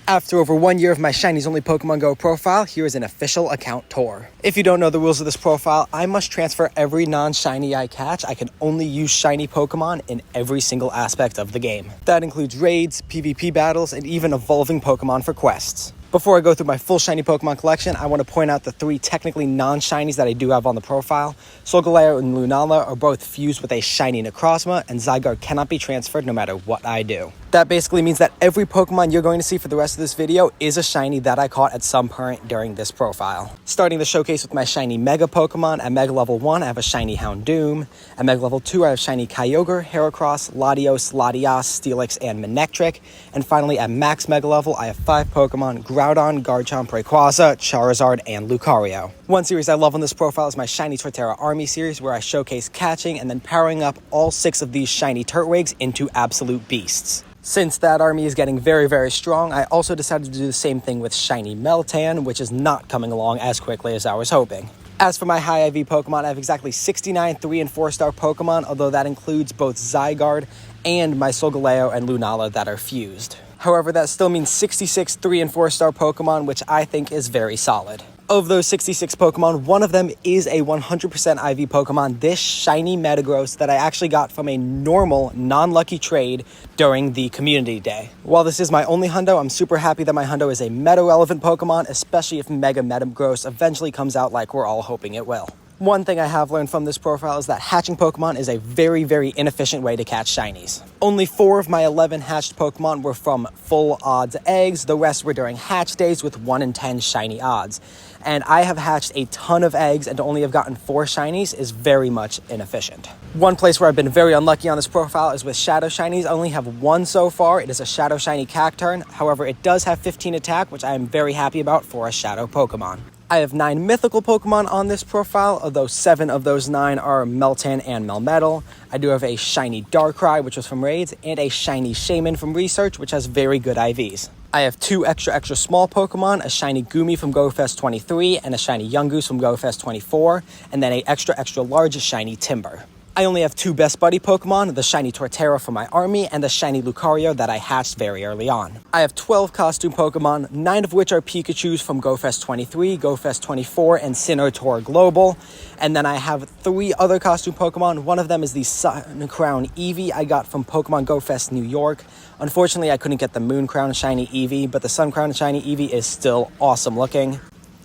After over 1 year of my Shinies only Pokemon Go profile, here is an official account tour. If you don't know the rules of this profile, I must transfer every non-shiny I catch. I can only use shiny Pokemon in every single aspect of the game. That includes raids, PvP battles, and even evolving Pokemon for quests. Before I go through my full shiny Pokemon collection, I want to point out the 3 technically non-shinies that I do have on the profile. Solgaleo and Lunala are both fused with a shiny Necrozma, and Zygarde cannot be transferred no matter what I do. That basically means that every Pokemon you're going to see for the rest of this video is a shiny that I caught at some point during this profile. Starting the showcase with my shiny Mega Pokemon, at Mega Level 1 I have a shiny Houndoom, at Mega Level 2 I have shiny Kyogre, Heracross, Latios, Latias, Steelix, and Manectric, and finally at Max Mega Level I have 5 Pokemon, Groudon, Garchomp, Rayquaza, Charizard, and Lucario. One series I love on this profile is my shiny Torterra Army series, where I showcase catching and then powering up all 6 of these shiny Turtwigs into absolute beasts. Since that army is getting very strong, I also decided to do the same thing with shiny Meltan, which is not coming along as quickly as I was hoping. As for my high IV Pokemon, I have exactly 69 3- and 4-star Pokemon, although that includes both Zygarde and my Solgaleo and Lunala that are fused. However, that still means 66 3- and 4-star Pokemon, which I think is very solid. Of those 66 Pokemon, one of them is a 100% IV Pokemon, this shiny Metagross that I actually got from a normal, non-lucky trade during the community day. While this is my only hundo, I'm super happy that my hundo is a meta-relevant Pokemon, especially if Mega Metagross eventually comes out like we're all hoping it will. One thing I have learned from this profile is that hatching Pokemon is a very inefficient way to catch shinies. Only 4 of my 11 hatched Pokemon were from full odds eggs, the rest were during hatch days with 1 in 10 shiny odds. And I have hatched a ton of eggs, and to only have gotten 4 shinies is very much inefficient. One place where I've been very unlucky on this profile is with Shadow Shinies. I only have 1 so far. It is a Shadow Shiny Cacturn. However, it does have 15 attack, which I am very happy about for a Shadow Pokemon. I have 9 mythical Pokemon on this profile, although 7 of those 9 are Meltan and Melmetal. I do have a shiny Darkrai, which was from raids, and a shiny Shaman from research, which has very good IVs. I have 2 extra small Pokemon, a shiny Goomy from GoFest 23 and a shiny Yungoos from GoFest 24, and then a extra large shiny Timber. I only have 2 best buddy Pokemon, the shiny Torterra from my army and the shiny Lucario that I hatched very early on. I have 12 costume Pokemon, 9 of which are Pikachus from GoFest 23, GoFest 24, and Sinnoh Tour Global. And then I have 3 other costume Pokemon. One of them is the Sun Crown Eevee I got from Pokemon GoFest New York. Unfortunately, I couldn't get the Moon Crown Shiny Eevee, but the Sun Crown Shiny Eevee is still awesome looking.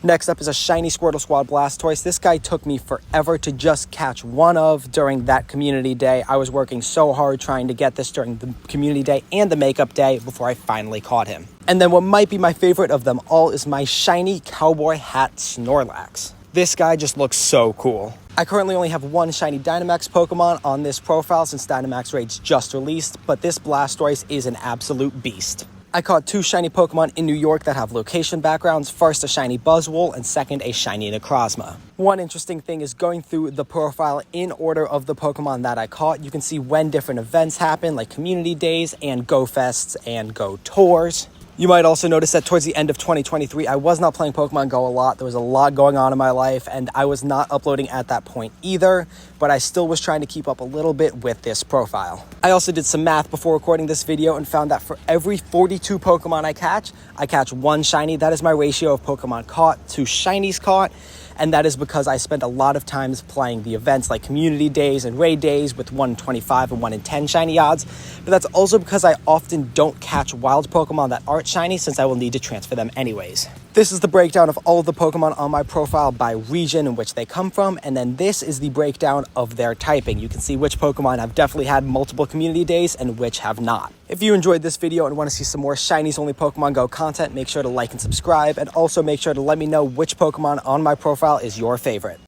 Next up is a shiny Squirtle Squad Blastoise. This guy took me forever to just catch one of during that community day. I was working so hard trying to get this during the community day and the makeup day before I finally caught him. And then what might be my favorite of them all is my shiny Cowboy Hat Snorlax. This guy just looks so cool. I currently only have 1 shiny Dynamax Pokemon on this profile since Dynamax Raids just released, but this Blastoise is an absolute beast. I caught 2 shiny Pokemon in New York that have location backgrounds. First, a shiny Buzzwole, and second, a shiny Necrozma. One interesting thing is going through the profile in order of the Pokemon that I caught. You can see when different events happen, like community days and Go Fests and Go Tours. You might also notice that towards the end of 2023, I was not playing Pokemon Go a lot. There was a lot going on in my life, and I was not uploading at that point either, but I still was trying to keep up a little bit with this profile. I also did some math before recording this video and found that for every 42 Pokemon I catch 1 shiny. That is my ratio of Pokemon caught to shinies caught, and that is because I spent a lot of times playing the events like community days and raid days with 1 in 25 and 1 in 10 shiny odds, but that's also because I often don't catch wild Pokemon that aren't shiny since I will need to transfer them anyways. This is the breakdown of all of the Pokemon on my profile by region in which they come from, and then this is the breakdown of their typing. You can see which Pokemon have definitely had multiple community days and which have not. If you enjoyed this video and want to see some more Shinies only Pokemon Go content, make sure to like and subscribe, and also make sure to let me know which Pokemon on my profile is your favorite.